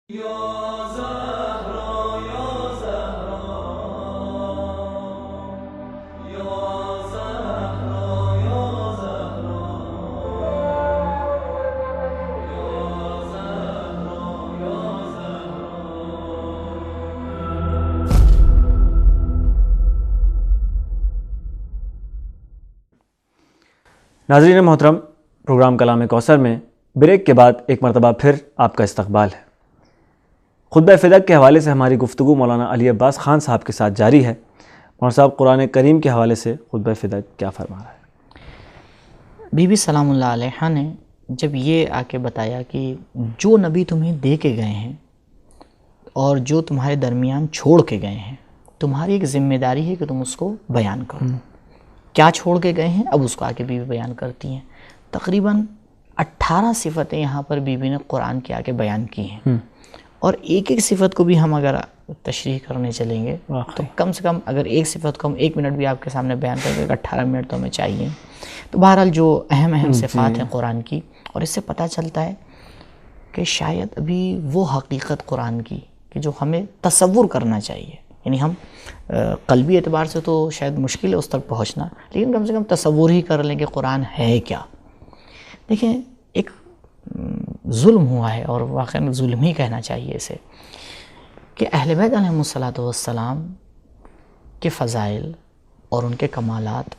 ناظرین محترم، پروگرام کلام کوثر میں بریک کے بعد ایک مرتبہ پھر آپ کا استقبال ہے۔ خطبہ فدق کے حوالے سے ہماری گفتگو مولانا علی عباس خان صاحب کے ساتھ جاری ہے۔ مولانا صاحب قرآن کریم کے حوالے سے خطبہ فدق کیا فرما رہا ہے؟ بی بی سلام اللہ علیہ نے جب یہ آ کے بتایا کہ جو نبی تمہیں دے کے گئے ہیں اور جو تمہارے درمیان چھوڑ کے گئے ہیں، تمہاری ایک ذمہ داری ہے کہ تم اس کو بیان کرو۔ کیا چھوڑ کے گئے ہیں اب اس کو آ کے بی بی بیان کرتی ہیں۔ تقریباً 18 صفتیں یہاں پر بی بی نے قرآن کی آ کے بیان کی ہیں، اور ایک ایک صفت کو بھی ہم اگر تشریح کرنے چلیں گے تو کم سے کم اگر ایک صفت کو ہم 1 منٹ بھی آپ کے سامنے بیان کر کے 18 منٹ تو ہمیں چاہیے۔ تو بہرحال جو اہم صفات ہیں قرآن کی، اور اس سے پتہ چلتا ہے کہ شاید ابھی وہ حقیقت قرآن کی کہ جو ہمیں تصور کرنا چاہیے، یعنی ہم قلبی اعتبار سے تو شاید مشکل ہے اس تک پہنچنا، لیکن کم سے کم تصور ہی کر لیں کہ قرآن ہے کیا۔ دیکھیں، ایک ظلم ہوا ہے، اور واقعاً ظلم ہی کہنا چاہیے اسے، کہ اہل بیت علیہم السلام کے فضائل اور ان کے کمالات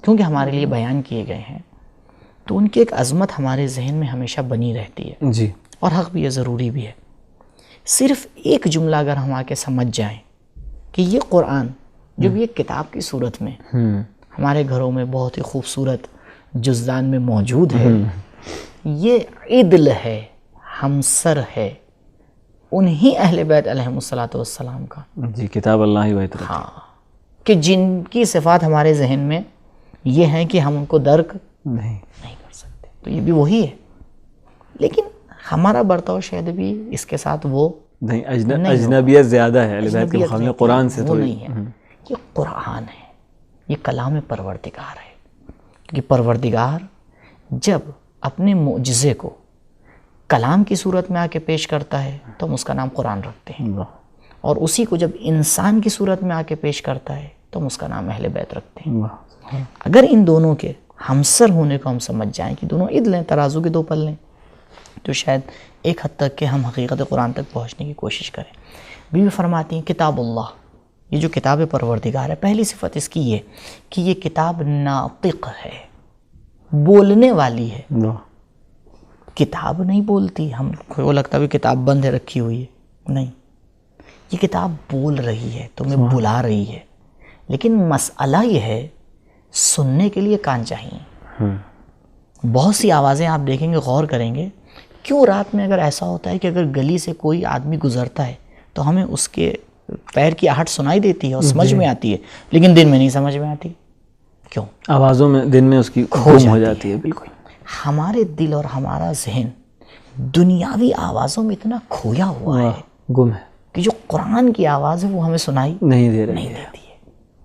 کیونکہ ہمارے لیے بیان کیے گئے ہیں، تو ان کی ایک عظمت ہمارے ذہن میں ہمیشہ بنی رہتی ہے جی، اور حق بھی ہے، ضروری بھی ہے۔ صرف ایک جملہ اگر ہم آ کے سمجھ جائیں کہ یہ قرآن جب یہ کتاب کی صورت میں ہمارے گھروں میں بہت ہی خوبصورت جزدان میں موجود ہے، یہ عدل ہے، ہمسر ہے انہی اہل بیت علیہم السلام کا، جی، کتاب اللہ و اطاعت، ہاں، کہ جن کی صفات ہمارے ذہن میں یہ ہیں کہ ہم ان کو درک نہیں کر سکتے، تو یہ بھی وہی ہے۔ لیکن ہمارا برتاؤ شاید بھی اس کے ساتھ وہ نہیں، اجنبیت زیادہ ہے اہل بیت کے اجنبیت مقابلے نہیں، قرآن سے، وہ نہیں ہے۔ یہ قرآن ہے، یہ کلام پروردگار ہے، کیونکہ پروردگار جب اپنے معجزے کو کلام کی صورت میں آ کے پیش کرتا ہے تو ہم اس کا نام قرآن رکھتے ہیں، اور اسی کو جب انسان کی صورت میں آ کے پیش کرتا ہے تو ہم اس کا نام اہل بیت رکھتے ہیں۔ اگر ان دونوں کے ہمسر ہونے کو ہم سمجھ جائیں کہ دونوں عدل ہیں، ترازو کے 2 پلے، تو شاید ایک حد تک کہ ہم حقیقت قرآن تک پہنچنے کی کوشش کریں۔ بی بی فرماتی ہیں کتاب اللہ، یہ جو کتاب پروردگار ہے، پہلی صفت اس کی یہ کہ یہ کتاب ناطق ہے، بولنے والی ہے۔ کتاب نہیں بولتی، ہم کو لگتا ہے کتاب بند ہے، رکھی ہوئی ہے، نہیں، یہ کتاب بول رہی ہے، تمہیں بلا رہی ہے۔ لیکن مسئلہ یہ ہے سننے کے لیے کان چاہیے۔ بہت سی آوازیں آپ دیکھیں گے، غور کریں گے، کیوں رات میں اگر ایسا ہوتا ہے کہ اگر گلی سے کوئی آدمی گزرتا ہے تو ہمیں اس کے پیر کی آہٹ سنائی دیتی ہے اور سمجھ میں آتی ہے، لیکن دن میں نہیں سمجھ میں آتی؟ کیوں؟ آوازوں میں دن میں اس کی گم ہو جاتی ہے۔ بالکل، ہمارے دل اور ہمارا ذہن دنیاوی آوازوں میں اتنا کھویا ہوا ہے، گم ہے، کہ جو قرآن کی آواز ہے وہ ہمیں سنائی نہیں دے رہی ہے۔ دیتی ہے۔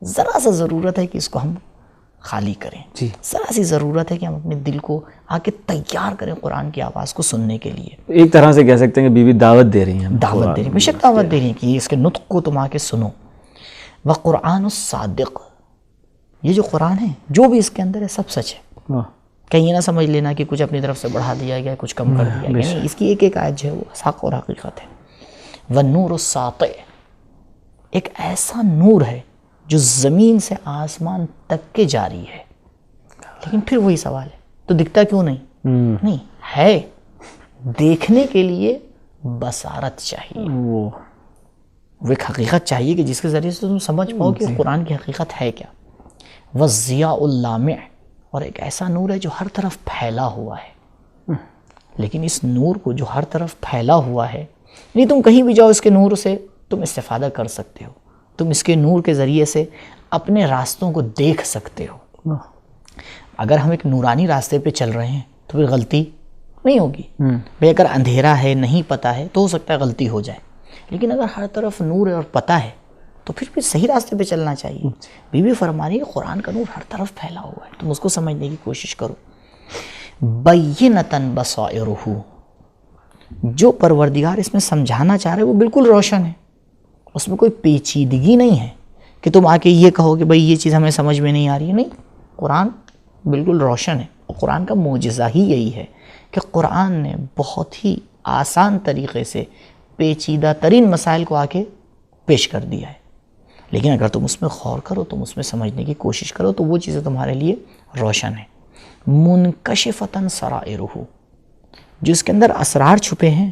ذرا سا ضرورت ہے کہ اس کو ہم خالی کریں، جی، ذرا سی ضرورت ہے کہ ہم اپنے دل کو آ کے تیار کریں قرآن کی آواز کو سننے کے لیے۔ ایک طرح سے کہہ سکتے ہیں کہ بیوی دعوت دے رہی ہیں، دعوت دے رہی ہیں، بے شک دعوت دے رہی ہیں کہ اس کے نطق کو تم آ کے سنو۔ وقرآن الصادق، یہ جو قرآن ہے جو بھی اس کے اندر ہے سب سچ ہے، کہیں یہ نہ سمجھ لینا کہ کچھ اپنی طرف سے بڑھا دیا گیا، کچھ کم کر دیا گیا، نہیں، اس کی ایک ایک آیت جو ہے وہ حق اور حقیقت ہے۔ والنور الساطع، ایک ایسا نور ہے جو زمین سے آسمان تک کے جاری ہے۔ لیکن پھر وہی سوال ہے، تو دکھتا کیوں نہیں ہے؟ دیکھنے کے لیے بصارت چاہیے، وہ ایک حقیقت چاہیے کہ جس کے ذریعے سے تم سمجھ پاؤ کہ قرآن کی حقیقت ہے کیا۔ والضیاء اللامع، اور ایک ایسا نور ہے جو ہر طرف پھیلا ہوا ہے۔ لیکن اس نور کو جو ہر طرف پھیلا ہوا ہے، نہیں، تم کہیں بھی جاؤ اس کے نور سے تم استفادہ کر سکتے ہو، تم اس کے نور کے ذریعے سے اپنے راستوں کو دیکھ سکتے ہو۔ اگر ہم ایک نورانی راستے پہ چل رہے ہیں تو پھر غلطی نہیں ہوگی، بھئی اگر اندھیرا ہے، نہیں پتہ ہے، تو ہو سکتا ہے غلطی ہو جائے، لیکن اگر ہر طرف نور ہے اور پتہ ہے تو پھر صحیح راستے پہ چلنا چاہیے۔ بی بی فرما رہی ہے قرآن کا نور ہر طرف پھیلا ہوا ہے، تم اس کو سمجھنے کی کوشش کرو۔ بینۃ بصائرہ، جو پروردگار اس میں سمجھانا چاہ رہے وہ بالکل روشن ہے، اس میں کوئی پیچیدگی نہیں ہے کہ تم آ کے یہ کہو کہ بھئی یہ چیز ہمیں سمجھ میں نہیں آ رہی ہے. نہیں، قرآن بالکل روشن ہے. اور قرآن کا معجزہ ہی یہی ہے کہ قرآن نے بہت ہی آسان طریقے سے پیچیدہ ترین مسائل کو آ کے پیش کر دیا ہے. لیکن اگر تم اس میں غور کرو، تم اس میں سمجھنے کی کوشش کرو تو وہ چیزیں تمہارے لیے روشن ہیں. منکشفتاً سرائرہ، جو اس کے اندر اسرار چھپے ہیں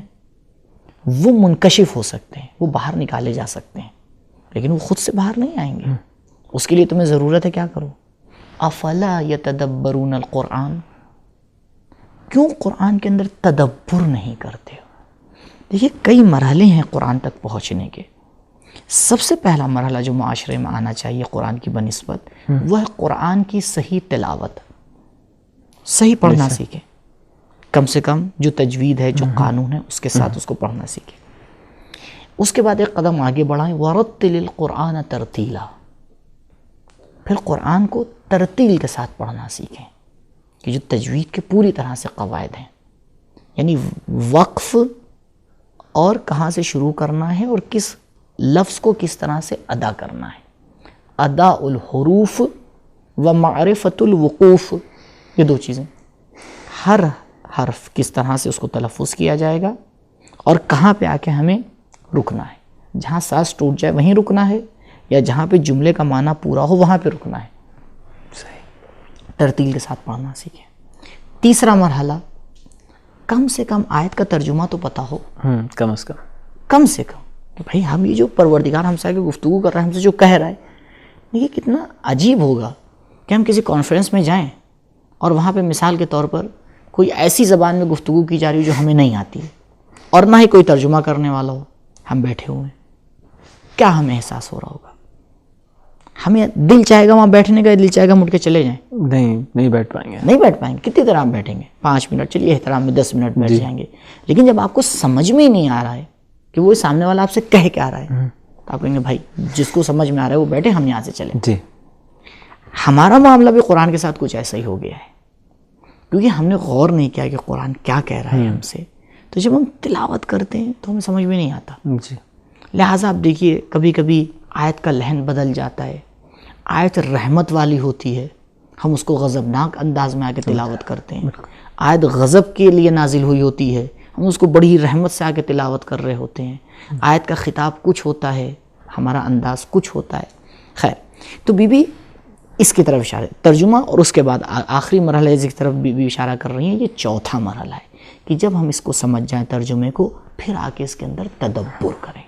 وہ منکشف ہو سکتے ہیں، وہ باہر نکالے جا سکتے ہیں، لیکن وہ خود سے باہر نہیں آئیں گے. اس کے لیے تمہیں ضرورت ہے کیا کرو؟ افلا یتدبرون القرآن، کیوں قرآن کے اندر تدبر نہیں کرتے ہو؟ دیکھیے کئی مرحلے ہیں قرآن تک پہنچنے کے. سب سے پہلا مرحلہ جو معاشرے میں آنا چاہیے قرآن کی بنسبت، وہ ہے قرآن کی صحیح تلاوت. صحیح پڑھنا سیکھیں، کم سے کم جو تجوید ہے، جو قانون ہے اس کے ساتھ اس کو پڑھنا سیکھیں. اس کے بعد ایک قدم آگے بڑھائیں، وَرَتِّلِ الْقُرْآنَ تَرْتِيلًا، پھر قرآن کو ترتیل کے ساتھ پڑھنا سیکھیں کہ جو تجوید کے پوری طرح سے قواعد ہیں، یعنی وقف اور کہاں سے شروع کرنا ہے اور کس لفظ کو کس طرح سے ادا کرنا ہے. ادا الحروف و معرفت الوقوف، یہ دو چیزیں. ہر حرف کس طرح سے اس کو تلفظ کیا جائے گا اور کہاں پہ آ کے ہمیں رکنا ہے. جہاں سانس ٹوٹ جائے وہیں رکنا ہے، یا جہاں پہ جملے کا معنی پورا ہو وہاں پہ رکنا ہے. صحیح، ترتیل کے ساتھ پڑھنا سیکھیں. تیسرا مرحلہ، کم سے کم آیت کا ترجمہ تو پتہ ہو، کم سے کم کہ بھائی ہم یہ جو پروردگار ہم سے گفتگو کر رہا ہے، ہم سے جو کہہ رہا ہے، یہ کتنا عجیب ہوگا کہ ہم کسی کانفرنس میں جائیں اور وہاں پہ مثال کے طور پر کوئی ایسی زبان میں گفتگو کی جا رہی ہو جو ہمیں نہیں آتی ہے اور نہ ہی کوئی ترجمہ کرنے والا ہو، ہم بیٹھے ہوئے ہیں. کیا ہمیں احساس ہو رہا ہوگا؟ ہمیں دل چاہے گا وہاں بیٹھنے کا، دل چاہے گا مڑ کے چلے جائیں. نہیں بیٹھ پائیں گے. نہیں بیٹھ پائیں گے. کتنی دیر آپ بیٹھیں گے؟ 5 منٹ، چلیے احترام میں 10 منٹ بیٹھ جائیں گے. لیکن جب آپ کو سمجھ میں ہی نہیں آ رہا ہے کہ وہ سامنے والا آپ سے کہہ کیا رہا ہے، تو آپ کہیں گے بھائی جس کو سمجھ میں آ رہا ہے وہ بیٹھے، ہم یہاں سے چلیں. جی، ہمارا معاملہ بھی قرآن کے ساتھ کچھ ایسا ہی ہو گیا ہے، کیونکہ ہم نے غور نہیں کیا کہ قرآن کیا کہہ رہا ہے ہم سے. تو جب ہم تلاوت کرتے ہیں تو ہمیں سمجھ میں نہیں آتا. جی، لہٰذا آپ دیکھیے کبھی کبھی آیت کا لحن بدل جاتا ہے. آیت رحمت والی ہوتی ہے، ہم اس کو غضبناک انداز میں آ کے تلاوت کرتے ہیں. آیت غضب کے لیے نازل ہوئی ہوتی ہے، ہم اس کو بڑی رحمت سے آ کے تلاوت کر رہے ہوتے ہیں. آیت کا خطاب کچھ ہوتا ہے، ہمارا انداز کچھ ہوتا ہے. خیر، تو بی بی اس کی طرف اشارہ، ترجمہ، اور اس کے بعد آخری مرحلہ جس کی طرف بی بی اشارہ کر رہی ہیں، یہ چوتھا مرحلہ ہے کہ جب ہم اس کو سمجھ جائیں ترجمے کو، پھر آ کے اس کے اندر تدبر کریں،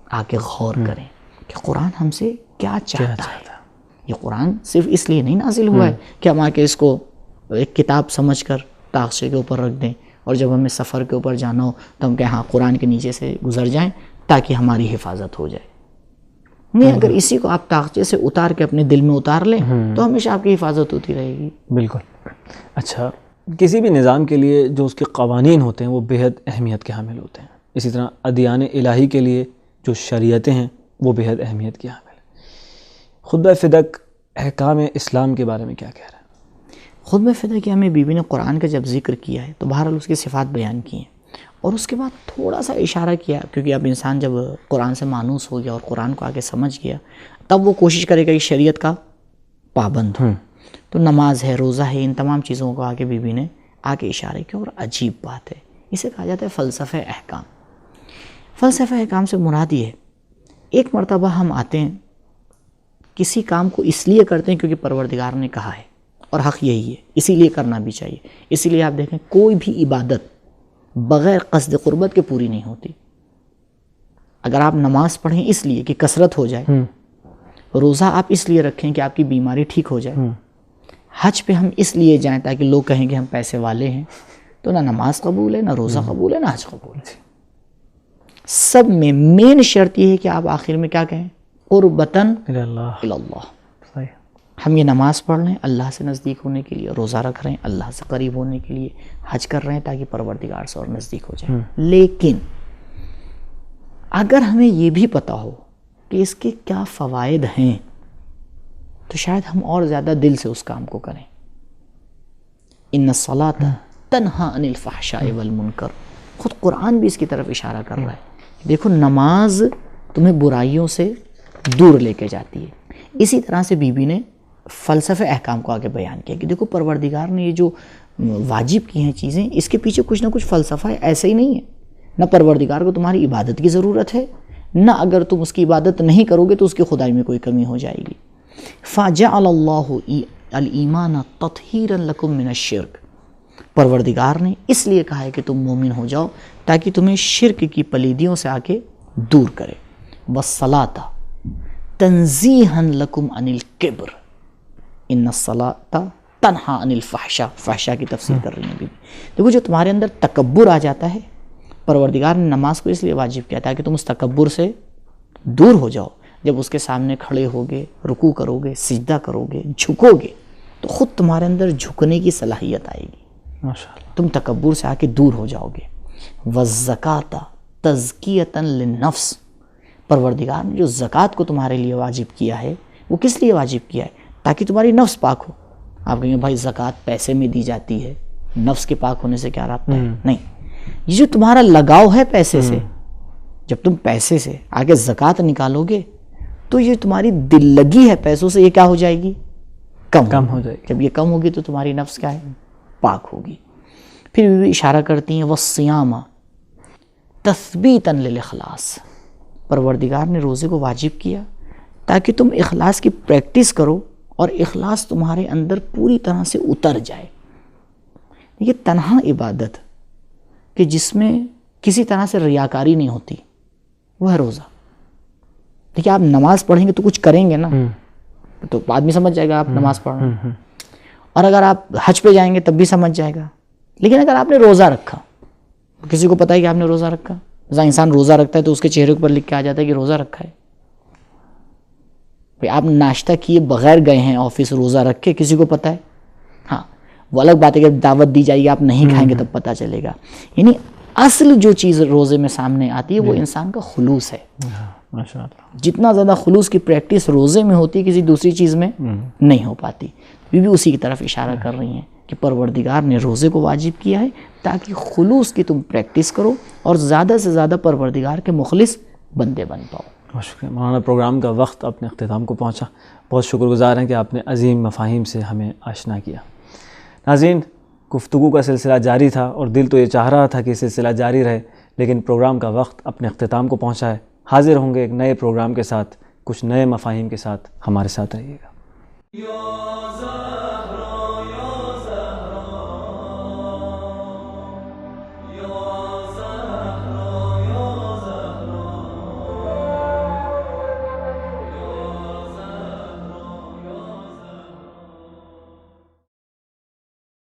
آ کے غور کریں کہ قرآن ہم سے کیا چاہتا ہے. یہ قرآن صرف اس لیے نہیں نازل ہوا ہے کہ ہم آ کے اس کو ایک کتاب سمجھ کر تاخچے کے اوپر رکھ دیں اور جب ہمیں سفر کے اوپر جانا ہو تو ہم کہیں ہاں قرآن کے نیچے سے گزر جائیں تاکہ ہماری حفاظت ہو جائے. نہیں، اگر اسی کو آپ تاخچے سے اتار کے اپنے دل میں اتار لیں تو ہمیشہ آپ کی حفاظت ہوتی رہے گی. بالکل. اچھا، کسی بھی نظام کے لیے جو اس کے قوانین ہوتے ہیں وہ بےحد اہمیت کے حامل ہوتے ہیں. اسی طرح ادیان الہی کے لیے جو شریعتیں ہیں وہ بےحد اہمیت کی حامل ہیں. خطبہ فدق احکام اسلام کے بارے میں کیا کہہ رہا ہے؟ خطبہ فدق میں بی بی نے قرآن کا جب ذکر کیا ہے تو بہرحال اس کی صفات بیان کی ہیں، اور اس کے بعد تھوڑا سا اشارہ کیا، کیونکہ اب انسان جب قرآن سے مانوس ہو گیا اور قرآن کو آگے سمجھ گیا تب وہ کوشش کرے گا کہ شریعت کا پابند ہو. تو نماز ہے، روزہ ہے، ان تمام چیزوں کو آگے بی بی نے آگے اشارے کیا. اور عجیب بات ہے، اسے کہا جاتا ہے فلسفہ احکام. فلسفہ احکام سے مراد یہ ہے، ایک مرتبہ ہم آتے ہیں کسی کام کو اس لیے کرتے ہیں کیونکہ پروردگار نے کہا ہے اور حق یہی ہے، اسی لیے کرنا بھی چاہیے. اسی لیے آپ دیکھیں کوئی بھی عبادت بغیر قصد قربت کے پوری نہیں ہوتی. اگر آپ نماز پڑھیں اس لیے کہ کثرت ہو جائے، روزہ آپ اس لیے رکھیں کہ آپ کی بیماری ٹھیک ہو جائے، حج پہ ہم اس لیے جائیں تاکہ لوگ کہیں کہ ہم پیسے والے ہیں، تو نہ نماز قبول ہے، نہ روزہ قبول ہے، نہ حج قبول ہے. سب میں مین شرط یہ ہے کہ آپ آخر میں کیا کہیں؟ قربتاً اللہ. ہم یہ نماز پڑھ رہے ہیں اللہ سے نزدیک ہونے کے لیے، روزہ رکھ رہے ہیں اللہ سے قریب ہونے کے لیے، حج کر رہے ہیں تاکہ پروردگار سے اور نزدیک ہو جائے. لیکن اگر ہمیں یہ بھی پتہ ہو کہ اس کے کیا فوائد ہیں تو شاید ہم اور زیادہ دل سے اس کام کو کریں. ان الصلاۃ تنہا عن الفحشاء والمنکر، خود قرآن بھی اس کی طرف اشارہ کر رہا ہے. دیکھو نماز تمہیں برائیوں سے دور لے کے جاتی ہے. اسی طرح سے بی بی نے فلسفہ احکام کو آگے بیان کیا کہ دیکھو پروردگار نے یہ جو واجب کی ہیں چیزیں، اس کے پیچھے کچھ نہ کچھ فلسفہ ہے. ایسے ہی نہیں ہے، نہ پروردگار کو تمہاری عبادت کی ضرورت ہے، نہ اگر تم اس کی عبادت نہیں کرو گے تو اس کی خدائی میں کوئی کمی ہو جائے گی. فَجَعَلَ اللَّهُ الْإِيمَانَ تَطْهِيرًا لَكُم مِّنَ الشِّرْكِ، پروردگار نے اس لیے کہا ہے کہ تم مومن ہو جاؤ تاکہ تمہیں شرک کی پلیدیوں سے آ کے دور کرے. وَالصَّلَاةَ تَنزِيهًا لَكُمْ عَنِ الْكِبْرِ ان الصلاۃ تنہا عن الفحشاء، فحشاء کی تفسیر کر رہی ہیں بی بی. دیکھو جو تمہارے اندر تکبر آ جاتا ہے، پروردگار نے نماز کو اس لیے واجب کیا تاکہ تم اس تکبر سے دور ہو جاؤ. جب اس کے سامنے کھڑے ہوگے، رکوع کرو گے، سجدہ کرو گے، جھکو گے تو خود تمہارے اندر جھکنے کی صلاحیت آئے گی، ماشاءاللہ تم تکبر سے آ کے دور ہو جاؤ گے. والزکاۃ تزکیۃ للنفس، پروردگار نے جو زکوٰۃ کو تمہارے لیے واجب کیا ہے وہ کس لیے واجب کیا ہے؟ تاکہ تمہاری نفس پاک ہو. آپ کہیں گے بھائی زکوٰۃ پیسے میں دی جاتی ہے، نفس کے پاک ہونے سے کیا رابطہ ہے؟ نہیں، یہ جو تمہارا لگاؤ ہے پیسے سے، جب تم پیسے سے آگے زکوٰۃ نکالو گے تو یہ تمہاری دل لگی ہے پیسوں سے، یہ کیا ہو جائے گی؟ کم ہو جائے گی. جب یہ کم ہوگی تو تمہاری نفس کیا ہے؟ پاک ہوگی. پھر بھی اشارہ کرتی ہیں والصیام تثبیتا للاخلاص، پروردگار نے روزے کو واجب کیا تاکہ تم اخلاص کی پریکٹس کرو اور اخلاص تمہارے اندر پوری طرح سے اتر جائے. یہ تنہا عبادت کہ جس میں کسی طرح سے ریاکاری نہیں ہوتی وہ ہے روزہ. دیکھیے آپ نماز پڑھیں گے تو کچھ کریں گے نا، تو آدمی سمجھ جائے گا آپ نماز پڑھ رہے ہیں، اور اگر آپ حج پہ جائیں گے تب بھی سمجھ جائے گا. لیکن اگر آپ نے روزہ رکھا، کسی کو پتہ ہے کہ آپ نے روزہ رکھا؟ جیسا انسان روزہ رکھتا ہے تو اس کے چہرے پر لکھ کے آ جاتا ہے کہ روزہ رکھا ہے. آپ ناشتہ کیے بغیر گئے ہیں آفس روزہ رکھ کے، کسی کو پتہ ہے؟ ہاں وہ الگ بات ہے کہ دعوت دی جائے گی آپ نہیں کھائیں گے تب پتہ چلے گا. یعنی اصل جو چیز روزے میں سامنے آتی ہے وہ انسان کا خلوص ہے. ماشاءاللہ جتنا زیادہ خلوص کی پریکٹس روزے میں ہوتی ہے کسی دوسری چیز میں نہیں ہو پاتی. بی بی اسی کی طرف اشارہ کر رہی ہیں کہ پروردگار نے روزے کو واجب کیا ہے تاکہ خلوص کی تم پریکٹس کرو اور زیادہ سے زیادہ پروردگار کے مخلص بندے بن پاؤ. بہت شکریہ مولانا. پروگرام کا وقت اپنے اختتام کو پہنچا. بہت شکر گزار ہیں کہ آپ نے عظیم مفاہیم سے ہمیں آشنا کیا. ناظرین، گفتگو کا سلسلہ جاری تھا اور دل تو یہ چاہ رہا تھا کہ سلسلہ جاری رہے، لیکن پروگرام کا وقت اپنے اختتام کو پہنچا ہے. حاضر ہوں گے ایک نئے پروگرام کے ساتھ، کچھ نئے مفاہیم کے ساتھ. ہمارے ساتھ رہیے گا.